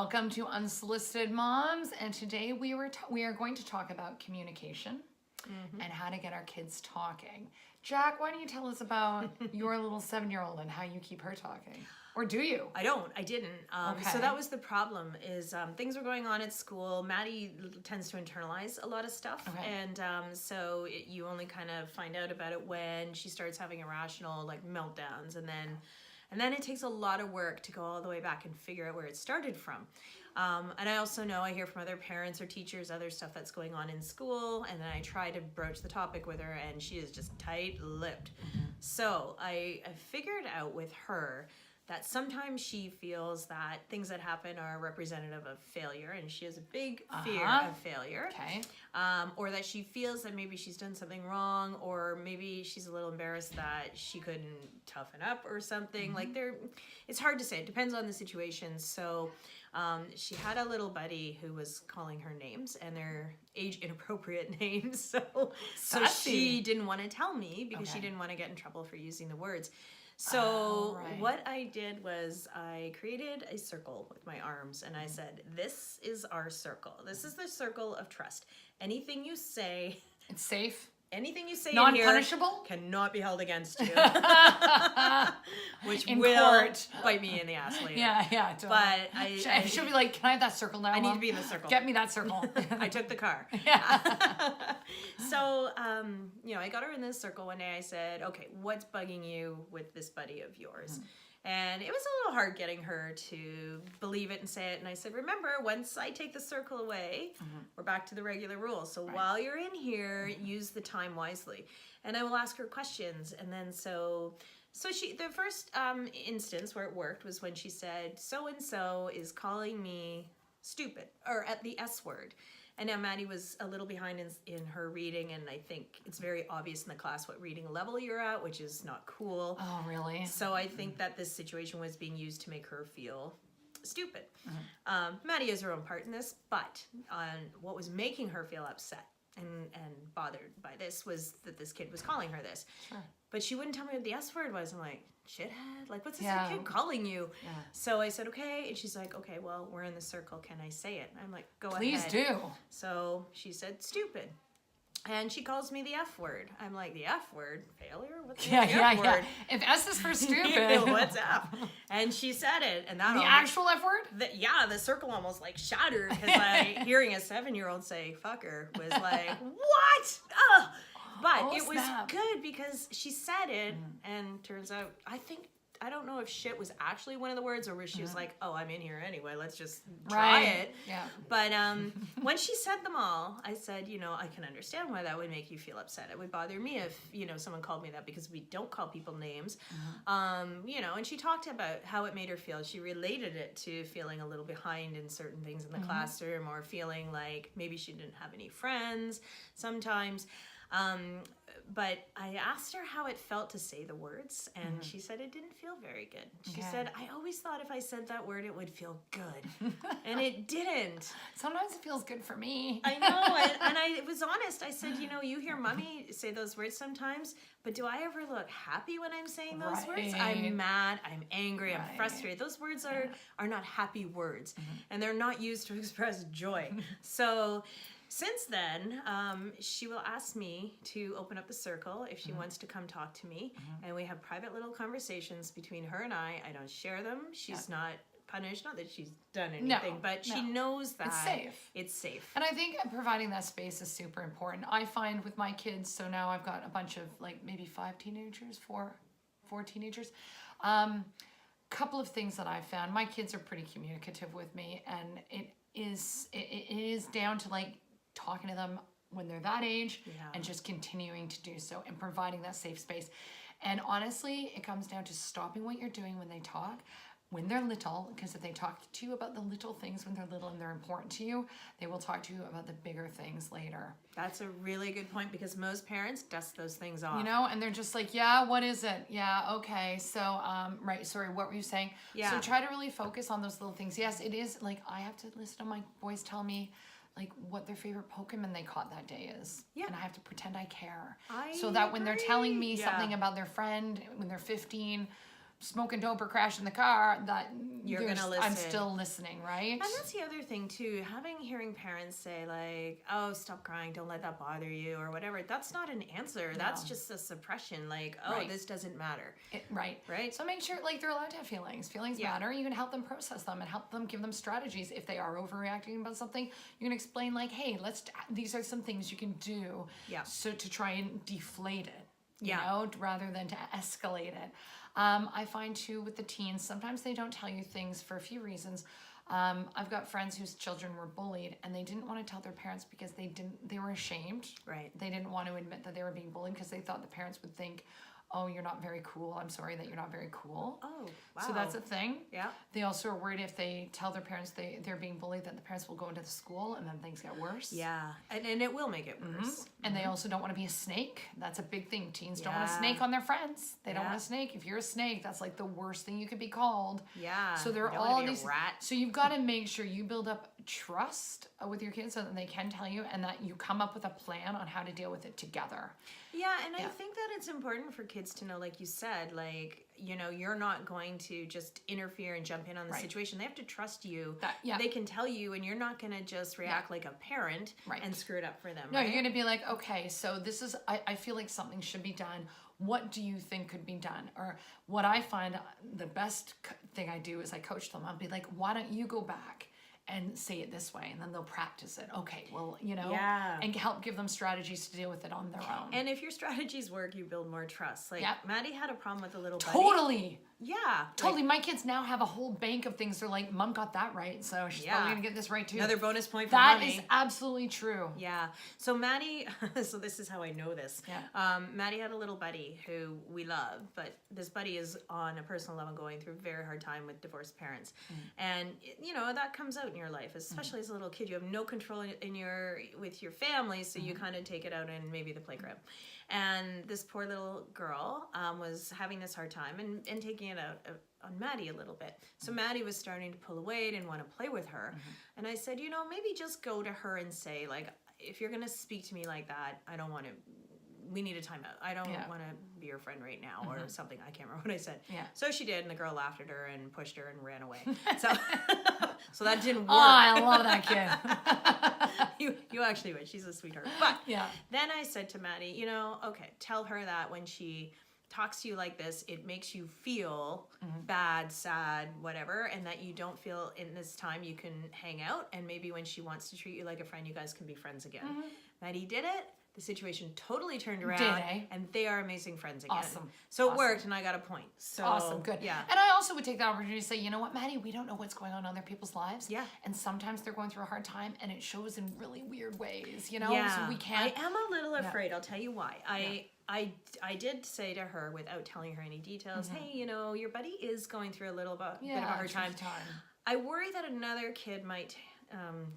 Welcome to Unsolicited Moms, and today we are going to talk about communication and how to get our kids talking. Jack, why don't you tell us about your little 7-year-old and how you keep her talking? Or do you? I didn't. So that was the problem is things were going on at school. Maddie tends to internalize a lot of stuff. Okay. And you only kind of find out about it when she starts having irrational like meltdowns. And then it takes a lot of work to go all the way back and figure out where it started from. And I also know I hear from other parents or teachers, other stuff that's going on in school. And then I try to broach the topic with her and she is just tight-lipped. So I figured out with her that sometimes she feels that things that happen are representative of failure, and she has a big fear of failure. Okay. Or that she feels that maybe she's done something wrong, or maybe she's a little embarrassed that she couldn't toughen up or something. Like it's hard to say. It depends on the situation. So she had a little buddy who was calling her names, and they're age inappropriate names. So she didn't want to tell me because she didn't want to get in trouble for using the words. So what I did was I created a circle with my arms and I said, this is our circle. This is the circle of trust. Anything you say. It's safe. Anything you say non-punishable cannot be held against you. Which in will court. Bite me in the ass later. Yeah. Totally. But she'll be like, can I have that circle now? I need to be in the circle. Get me that circle. I took the car. So, I got her in this circle one day. I said, okay, what's bugging you with this buddy of yours? And it was a little hard getting her to believe it and say it. And I said, remember, once I take the circle away, we're back to the regular rules. So while you're in here, use the time wisely. And I will ask her questions. And then so the first instance where it worked was when she said, so-and-so is calling me stupid, or at the S word. And now Maddie was a little behind in her reading, and I think it's very obvious in the class what reading level you're at, which is not cool. Oh, really? So I think that this situation was being used to make her feel stupid. Maddie has her own part in this, but what was making her feel upset and bothered by this was that this kid was calling her this. Sure. But she wouldn't tell me what the S word was. I'm like, shithead? Like, what's this kid calling you? Yeah. So I said, okay. And she's like, okay, well, we're in the circle. Can I say it? And I'm like, go ahead. Please do. So she said, stupid. And she calls me the F word. I'm like, the F word? Failure? What's the F word? Yeah. If S is for stupid. What's F? And she said it. And that the actual F word? The circle almost like shattered because hearing a 7-year-old say fucker was like, what? Ugh. But it was good because she said it, and turns out, I don't know if shit was actually one of the words, or where she was like, oh, I'm in here anyway, let's just try it. Yeah. But when she said them all, I said, I can understand why that would make you feel upset. It would bother me if, someone called me that, because we don't call people names. And she talked about how it made her feel. She related it to feeling a little behind in certain things in the classroom, or feeling like maybe she didn't have any friends sometimes. But I asked her how it felt to say the words, and she said it didn't feel very good. She said, I always thought if I said that word, it would feel good. And it didn't. Sometimes it feels good for me. I know, and I was honest. I said, you hear mommy say those words sometimes, but do I ever look happy when I'm saying those words? I'm mad, I'm angry, I'm frustrated. Those words are not happy words, and they're not used to express joy. So since then, she will ask me to open up the circle if she wants to come talk to me. And we have private little conversations between her and I. I don't share them. She's not punished. Not that she's done anything, but she knows that it's safe. And I think providing that space is super important. I find with my kids, so now I've got a bunch of maybe 5 teenagers, four teenagers. Couple of things that I've found. My kids are pretty communicative with me, and it is down to talking to them when they're that age and just continuing to do so and providing that safe space. And honestly, it comes down to stopping what you're doing when they talk, when they're little, because if they talk to you about the little things when they're little and they're important to you, they will talk to you about the bigger things later. That's a really good point, because most parents dust those things off. And they're just like, yeah, what is it? Yeah, okay. So, right, sorry, what were you saying? Yeah. So try to really focus on those little things. Yes, it is I have to listen to my boys tell me what their favorite Pokemon they caught that day is. Yeah. And I have to pretend I care. So that when they're telling me something about their friend when they're 15, smoking dope or crashing the car, that You're gonna I'm listen. still listening, right? And that's the other thing too, hearing parents say like, oh, stop crying, don't let that bother you or whatever. That's not an answer. That's just a suppression. Like, oh, Right. this doesn't matter. Right. Right. So make sure like they're allowed to have feelings. Feelings Yeah. matter. You can help them process them and help them, give them strategies. If they are overreacting about something, you can explain like, hey, these are some things you can do. Yeah. So to try and deflate it. You Yeah. know, rather than to escalate it. I find too with the teens, sometimes they don't tell you things for a few reasons. I've got friends whose children were bullied and they didn't want to tell their parents because they were ashamed. Right. They didn't want to admit that they were being bullied because they thought the parents would think, oh, you're not very cool. I'm sorry that you're not very cool. Oh, wow. So that's a thing. Yeah. They also are worried if they tell their parents they're being bullied that the parents will go into the school and then things get worse. Yeah. And it will make it worse. And they also don't want to be a snake. That's a big thing. Teens don't want a Yeah. snake on their friends. They don't Yeah. want a snake. If you're a snake, that's like the worst thing you could be called. Yeah. So there You are don't wanna all be a these. rat. So you've got to make sure you build up trust with your kids so that they can tell you and that you come up with a plan on how to deal with it together. Yeah, and I Yeah. think that it's important for kids to know, like you said, like, you know, you're not going to just interfere and jump in on the Right. situation. They have to trust you. Yeah. They can tell you, and you're not going to just react like a parent Right. and screw it up for them. No, right? you're going to be like, okay, so this is, I feel like something should be done. What do you think could be done? Or what I find the best thing I do is I coach them. I'll be like, why don't you go back and say it this way? And then they'll practice it. Okay, well, you know, Yeah. and help give them strategies to deal with it on their own. And if your strategies work, you build more trust. Like, Yep. Maddie had a problem with a little buddy. Totally. Yeah. Totally. My kids now have a whole bank of things. They're like, Mom got that right, so she's Yeah. probably going to get this right too. Another bonus point for That mommy. is absolutely true. Yeah. So Maddie, so this is how I know this. Yeah. Maddie had a little buddy who we love, but this buddy is on a personal level going through a very hard time with divorced parents. And, you know, that comes out in your life, especially as a little kid. You have no control with your family, so you kind of take it out in maybe the playground. And this poor little girl was having this hard time and taking it out on Maddie a little bit. So Maddie was starting to pull away, didn't want to play with her. And I said, you know, maybe just go to her and say, like, if you're going to speak to me like that, I don't want to, we need a timeout. I don't Yeah. want to be your friend right now or something. I can't remember what I said. Yeah. So she did, and the girl laughed at her and pushed her and ran away. So, so that didn't work. Oh, I love that kid. You actually would. She's a sweetheart. But Yeah. then I said to Maddie, you know, okay, tell her that when she talks to you like this, it makes you feel bad, sad, whatever, and that you don't feel in this time you can hang out, and maybe when she wants to treat you like a friend, you guys can be friends again. Maddie did it. The situation totally turned around, eh? and they are amazing friends again. Awesome. So it Awesome. worked, and I got a point. So Awesome, good. Yeah. And I also would take the opportunity to say, you know what, Maddie, we don't know what's going on in other people's lives. Yeah. And sometimes they're going through a hard time and it shows in really weird ways, you know? Yeah, So we can't. I am a little afraid. I'll tell you why. I did say to her without telling her any details, hey, you know, your buddy is going through a little bit of a hard time. I worry that another kid might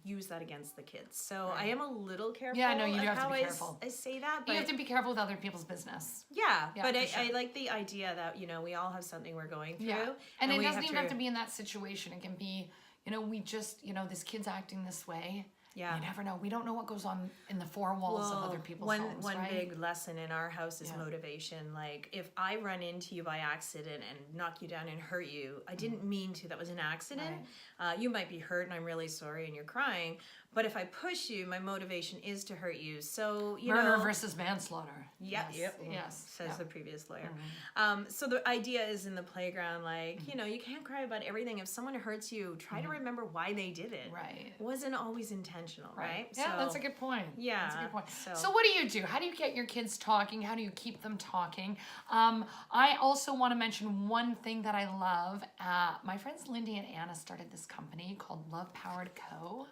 use that against the kids. So I am a little careful. Yeah, no, you do of have to how be I careful. I say that, but You have to be careful with other people's business. yeah, Yeah, but for I sure. like the idea that, you know, we all have something we're going through. Yeah. And it we doesn't even have to be in that situation. It can be, you know, we just, you know, this kid's acting this way. Yeah. You never know. We don't know what goes on in the four walls of other people's homes, one right? big lesson in our house is Yeah. motivation. Like, if I run into you by accident and knock you down and hurt you, I didn't mean to. That was an accident. You might be hurt, and I'm really sorry, and you're crying. But if I push you, my motivation is to hurt you. So, you Murder know, versus manslaughter. Yep. Yes. Says Yeah. the previous lawyer. So the idea is in the playground, like, you know, you can't cry about everything. If someone hurts you, try to remember why they did it. Right. It wasn't always intentional, right? Yeah, So- that's a good point. Yeah, That's a good point. so- So what do you do? How do you get your kids talking? How do you keep them talking? I also want to mention one thing that I love. My friends Lindy and Anna started this company called Love Powered Co.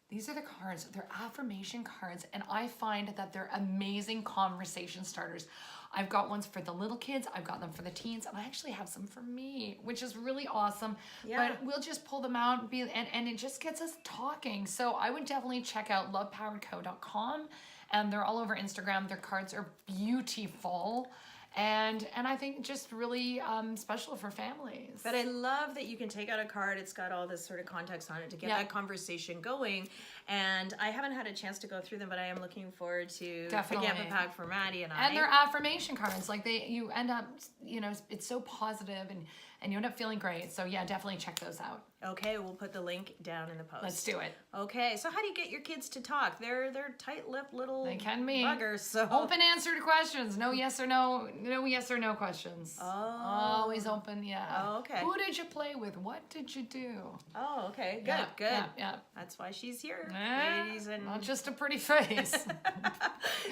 These are the cards. They're affirmation cards, and I find that they're amazing conversation starters. I've got ones for the little kids, I've got them for the teens, and I actually have some for me, which is really awesome. Yeah. But we'll just pull them out and it just gets us talking. So I would definitely check out lovepoweredco.com, and they're all over Instagram. Their cards are beautiful. and I think just really special for families. But I love that you can take out a card. It's got all this sort of context on it to get Yeah. that conversation going. And I haven't had a chance to go through them, but I am looking forward to Definitely. picking up a pack for Maddie and I. And they're affirmation cards. Like you end up, it's so positive and you end up feeling great. So yeah, definitely check those out. Okay, we'll put the link down in the post. Let's do it. Okay, so how do you get your kids to talk? They're tight-lipped little They can be. buggers. So Open answer to questions. No yes or no. No yes or no questions. Oh. Always open, yeah. Oh, okay. Who did you play with? What did you do? Oh, okay. Good, Yeah, good. Yeah. That's why she's here, Eh, ladies and Not just a pretty face.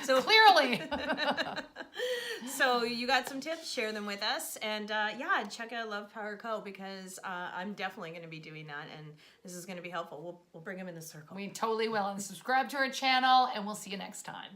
so Clearly. So you got some tips, share them with us, and yeah, check out Love Power Co because I'm definitely going to be doing that, and this is going to be helpful. We'll bring them in the circle. We totally will. And subscribe to our channel, and we'll see you next time.